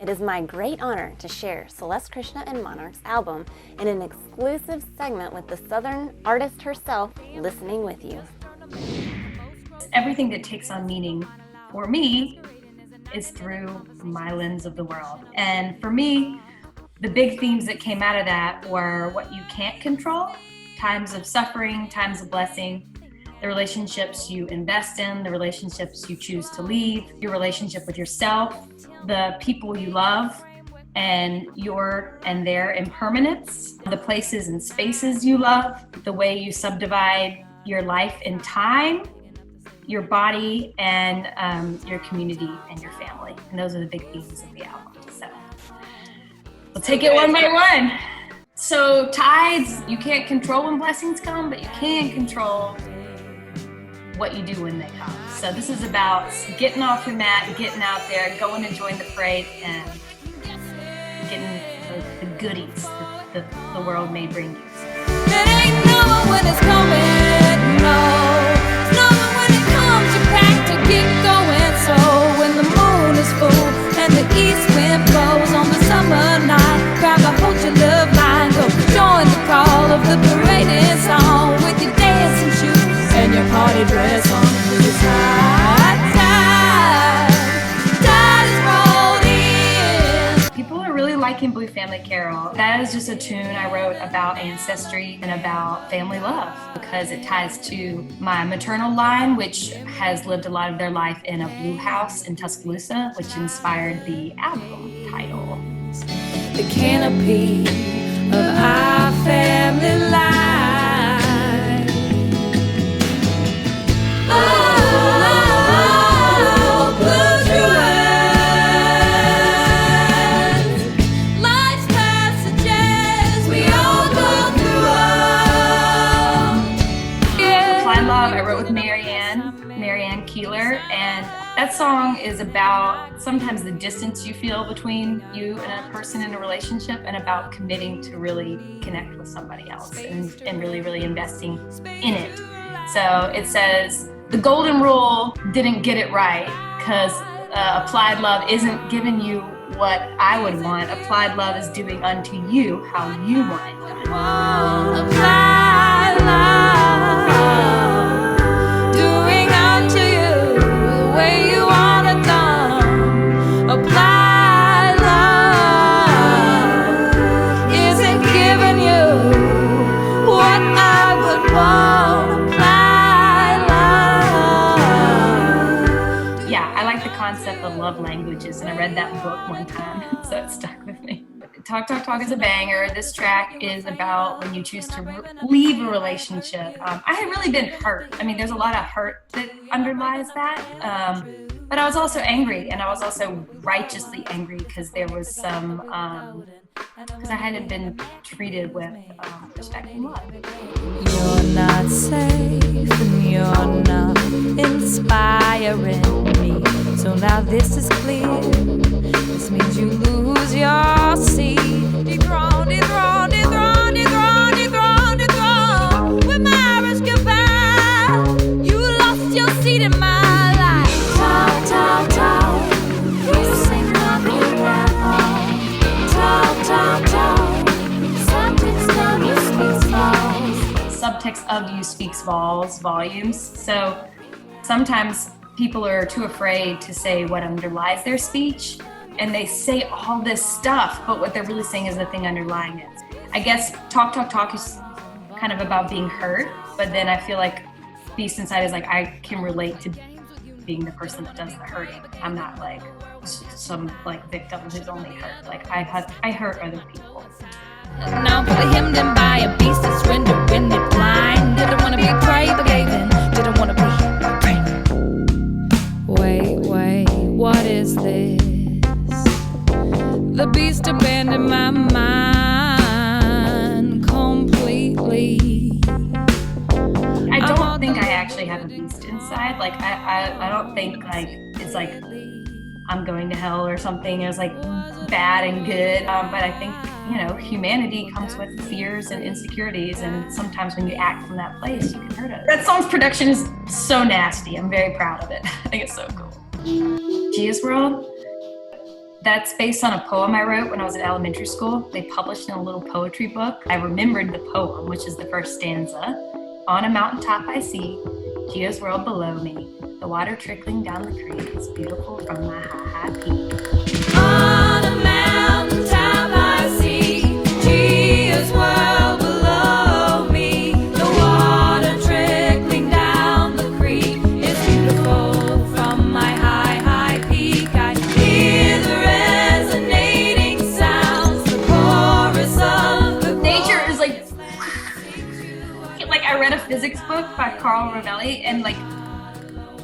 It is my great honor to share Celeste Krishna and Monarch's album in an exclusive segment with the Southern artist herself, listening with you. Everything that takes on meaning for me is through my lens of the world. And for me, the big themes that came out of that were what you can't control, times of suffering, times of blessing, the relationships you invest in, the relationships you choose to leave, your relationship with yourself, the people you love, and your and their impermanence, the places and spaces you love, the way you subdivide your life in time, your body, and your community and your family. And those are the big themes of the album. So we'll take it one by one. So tides, you can't control when blessings come, but you can control what you do when they come. So this is about getting off your mat, getting out there, going and join the parade, and getting the goodies that the world may bring you. It ain't knowing when it's coming, no. Knowing when it comes, you pack to get going. So when the moon is full and the east wind blows on the summer night, grab a hold your love line, go join the call of the parading song with your dancing shoes and your party dress on. People are really liking Blue Family Carol. That is just a tune I wrote about ancestry and about family love because it ties to my maternal line, which has lived a lot of their life in a blue house in Tuscaloosa, which inspired the album title. The canopy of our family life. Life's passages we all go through. Applied Love I wrote with Marianne Keeler, and that song is about sometimes the distance you feel between you and a person in a relationship, and about committing to really connect with somebody else and really, really investing in it. So it says, the golden rule didn't get it right because applied love isn't giving you what I would want. Applied love is doing unto you how you want it done. Applied love, doing unto you the way you want it done. Applied love isn't giving you what I would want. I like the concept of love languages, and I read that book one time, so it stuck with me. Talk, Talk, Talk is a banger. This track is about when you choose to leave a relationship. I had really been hurt. I mean, there's a lot of hurt that underlies that, but I was also angry, and I was also righteously angry because there was some, because I hadn't been treated with respect and love. You're not safe and you're not inspiring me. So now this is clear. This means you lose your seat. Dethroned, dethroned, dethroned, dethroned, dethroned, dethroned. With Myra's goodbye, you lost your seat in my life. Talk, talk, talk. You sing up your down. Talk, talk, talk. Subtext of you speaks volumes. Subtext of you speaks volumes. So sometimes people are too afraid to say what underlies their speech, and they say all this stuff, but what they're really saying is the thing underlying it. I guess Talk, Talk, Talk is kind of about being hurt, but then I feel like Beast Inside is like, I can relate to being the person that does the hurting. I'm not like some like victim who's only hurt. Like I hurt other people. Now fully hemmed in by a beast that's rendering it blind. Didn't want to be prey, but gave in. Didn't want to be prey. Wait, what is this? The beast abandoned my mind completely. I don't think I actually have a beast inside. Like I don't think like it's like I'm going to hell or something. It was like bad and good. But I think, humanity comes with fears and insecurities, and sometimes when you act from that place, you can hurt it. That song's production is so nasty. I'm very proud of it. I think it's so cool. Gia's World. That's based on a poem I wrote when I was in elementary school. They published in a little poetry book. I remembered the poem, which is the first stanza. On a mountaintop I see Geo's world below me. The water trickling down the creek is beautiful from my high peak. On a mountaintop I see Geo's world below me. The water trickling down the creek is beautiful from my high peak. I hear the resonating sounds, the chorus of the Nature is like I read a physics book by Carl Rovelli, and like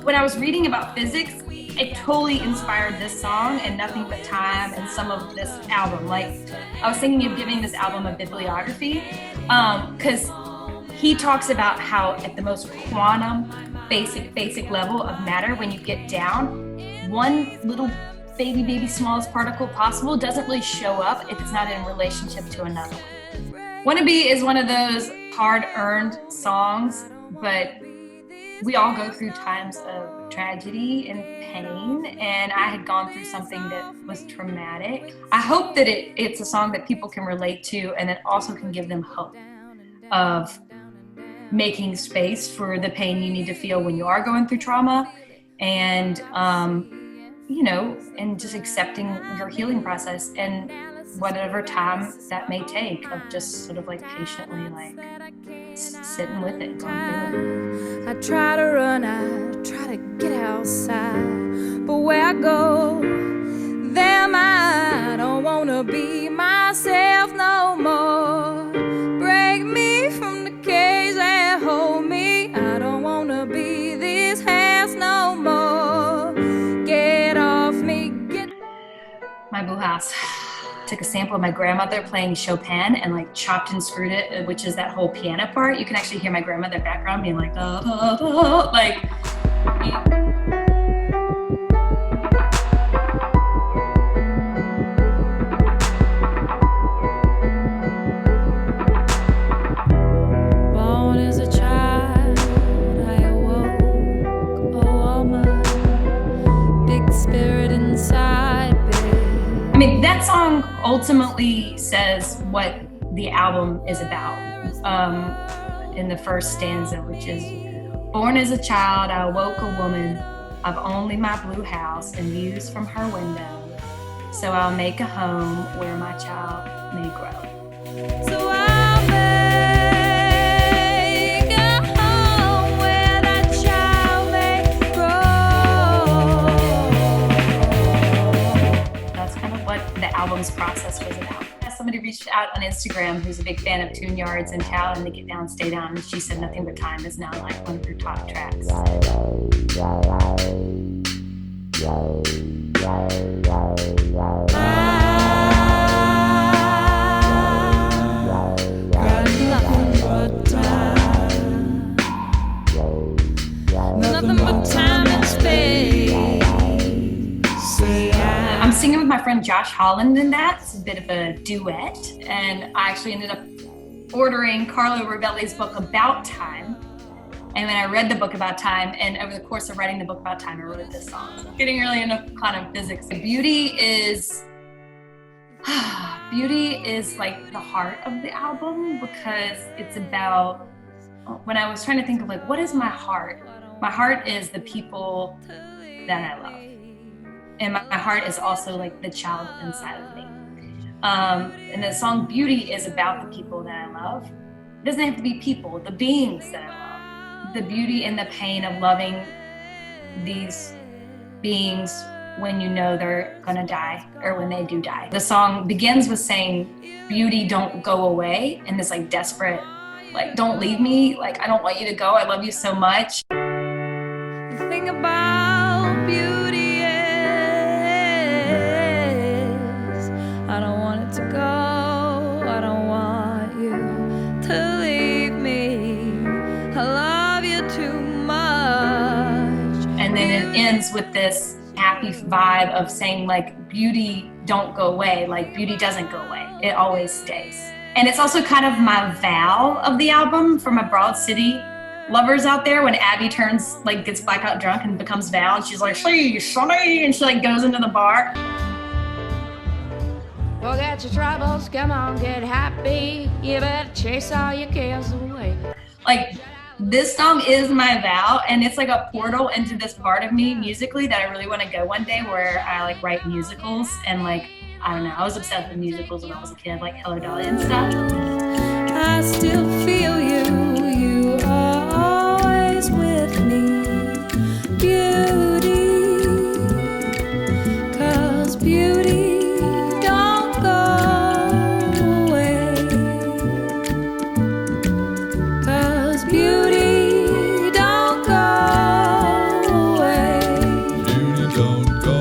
when I was reading about physics, it totally inspired this song and Nothing But Time and some of this album. Like I was thinking of giving this album a bibliography because he talks about how at the most quantum basic level of matter, when you get down, one little baby smallest particle possible doesn't really show up if it's not in relationship to another one. Wannabe is one of those hard-earned songs, but we all go through times of tragedy and pain, and I had gone through something that was traumatic. I hope that it's a song that people can relate to and that also can give them hope of making space for the pain you need to feel when you are going through trauma, and and just accepting your healing process and whatever time that may take, of just sort of like patiently like sitting with it, going through it. I try to run, I try to get outside, but where I go, there I don't wanna be myself no more. Break me from the cage and hold me, I don't wanna be this house no more. Get off me, get... My Blue House. Took a sample of my grandmother playing Chopin and like chopped and screwed it, which is that whole piano part. You can actually hear my grandmother background being like, da, da, da, like. Born as a child, I awoke a woman, big spirit inside me. I mean, that song ultimately says what the album is about in the first stanza, which is, born as a child, I awoke a woman. I've only my blue house and views from her window. So I'll make a home where my child may grow. So I'll make a home where that child may grow. That's kind of what the album's process was about. Somebody reached out on Instagram who's a big fan of Tune Yards and Tell and the Get Down, Stay Down, and she said Nothing But Time is now like one of her top tracks. Nothing but time and space. I'm singing with my friend Josh Holland in that. It's a bit of a duet, and I actually ended up ordering Carlo Rovelli's book About Time. And then I read the book About Time, and over the course of writing the book About Time, I wrote this song. So getting really into quantum physics. Beauty is like the heart of the album, because it's about, when I was trying to think of like, what is my heart? My heart is the people that I love. And my heart is also like the child inside of me. And the song Beauty is about the people that I love. It doesn't have to be people, the beings that I love. The beauty and the pain of loving these beings when you know they're gonna die, or when they do die. The song begins with saying, beauty, don't go away, and this like desperate, like, don't leave me, like, I don't want you to go, I love you so much. The thing about beauty is, I don't want it to go, I don't want you to leave me, I love you too much. And then it ends with this happy vibe of saying like, beauty don't go away, like beauty doesn't go away, it always stays. And it's also kind of my vow of the album for my Broad City lovers out there, when Abby turns, like gets blackout drunk and becomes Val, and she's like, "Hey, Sonny," and she like goes into the bar. Forget your troubles, come on, get happy. You better chase all your cares away. Like, this song is my vow, and it's like a portal into this part of me musically that I really want to go one day, where I like write musicals and like, I don't know, I was obsessed with musicals when I was a kid, like Hello Dolly and stuff. I still feel you, you are always with me. Beauty, 'cause beauty don't go away. 'Cause beauty don't go away. Beauty don't go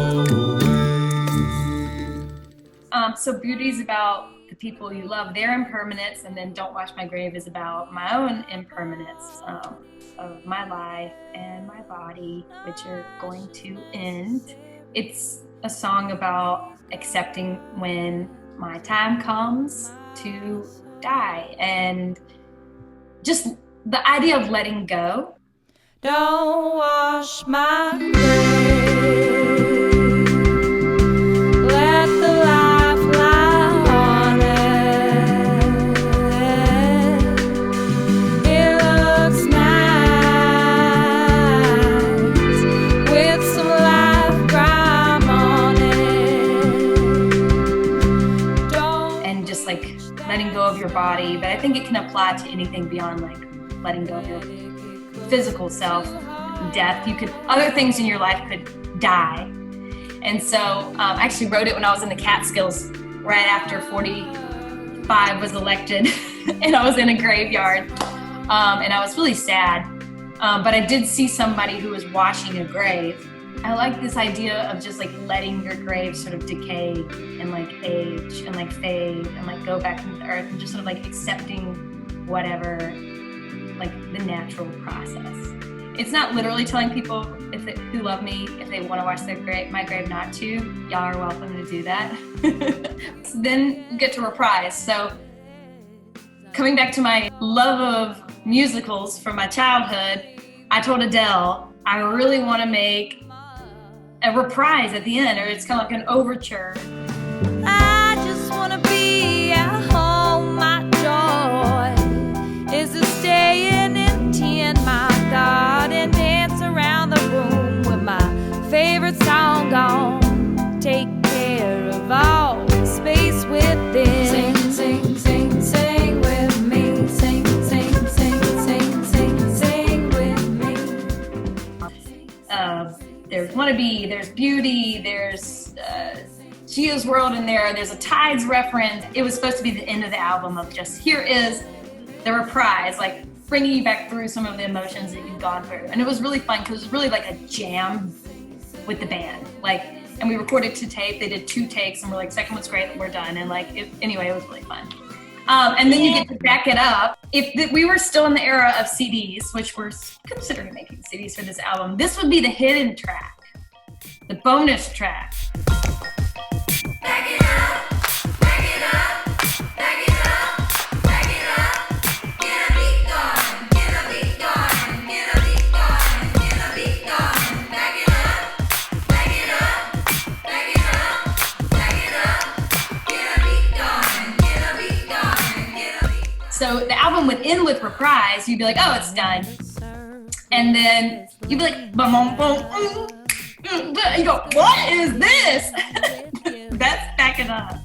away. So Beauty's about the people you love, their impermanence, and then Don't Wash My Grave is about my own impermanence of my life and my body, which are going to end. It's a song about accepting when my time comes to die, and just the idea of letting go. Don't wash my grave. Let the life lie on it. It looks nice with some life grime on it. Don't. And just like letting go of your body, but I think it can apply to anything beyond like letting go of your physical self, death. Other things in your life could die. And so I actually wrote it when I was in the Catskills right after 45 was elected and I was in a graveyard and I was really sad. But I did see somebody who was washing a grave. I like this idea of just like letting your grave sort of decay and like age and like fade and like go back into the earth and just sort of like accepting whatever, like the natural process. It's not literally telling people who love me if they want to watch my grave not to. Y'all are welcome to do that. So then we get to Reprise. So coming back to my love of musicals from my childhood, I told Adele I really want to make a reprise at the end, or it's kind of like an overture. I just wanna be at home. My joy is to stay in and tend my garden, dance around the room with my favorite song on. Take care of all the space within. Sing, sing, sing, sing with me. Sing, sing, sing, sing, sing, sing with me. There's Wannabe, there's Beauty, there's Gia's World in there, there's a Tides reference. It was supposed to be the end of the album of just, here is the reprise, like bringing you back through some of the emotions that you've gone through. And it was really fun because it was really like a jam with the band. And we recorded to tape, they did 2 takes and we're like, second one's great, we're done. And anyway, it was really fun. And then you get to back it up. If we were still in the era of CDs, which we're considering making CDs for this album, this would be the hidden track, the bonus track. Back it up, back it up, back it up, back it up. Get a beat going, get a beat going, get a beat going, get a beat going. Back it up, back it up, back it up, back it up. Get a beat going, get a beat going, get a beat going. So the album would end with Reprise. You'd be like, oh, it's done. And then you'd be like, boom, boom, boom. You go, what is this? That's Back It Up.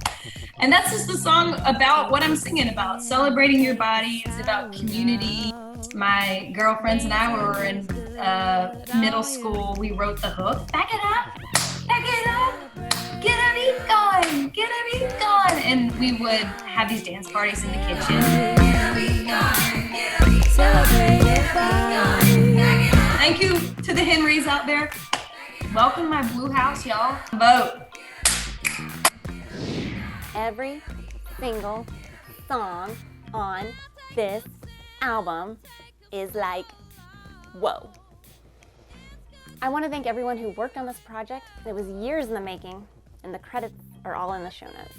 And that's just the song about what I'm singing about. Celebrating your body. It's about community. My girlfriends and I were in middle school. We wrote the hook. Back it up. Back it up. Get a beat going. Get a beat going. And we would have these dance parties in the kitchen. Get a beat going, get a beat Celebrate going, your get a beat going. Back it up. Thank you to the Henrys out there. Welcome to my blue house, y'all. Vote. Every single song on this album is like, whoa. I want to thank everyone who worked on this project. It was years in the making, and the credits are all in the show notes.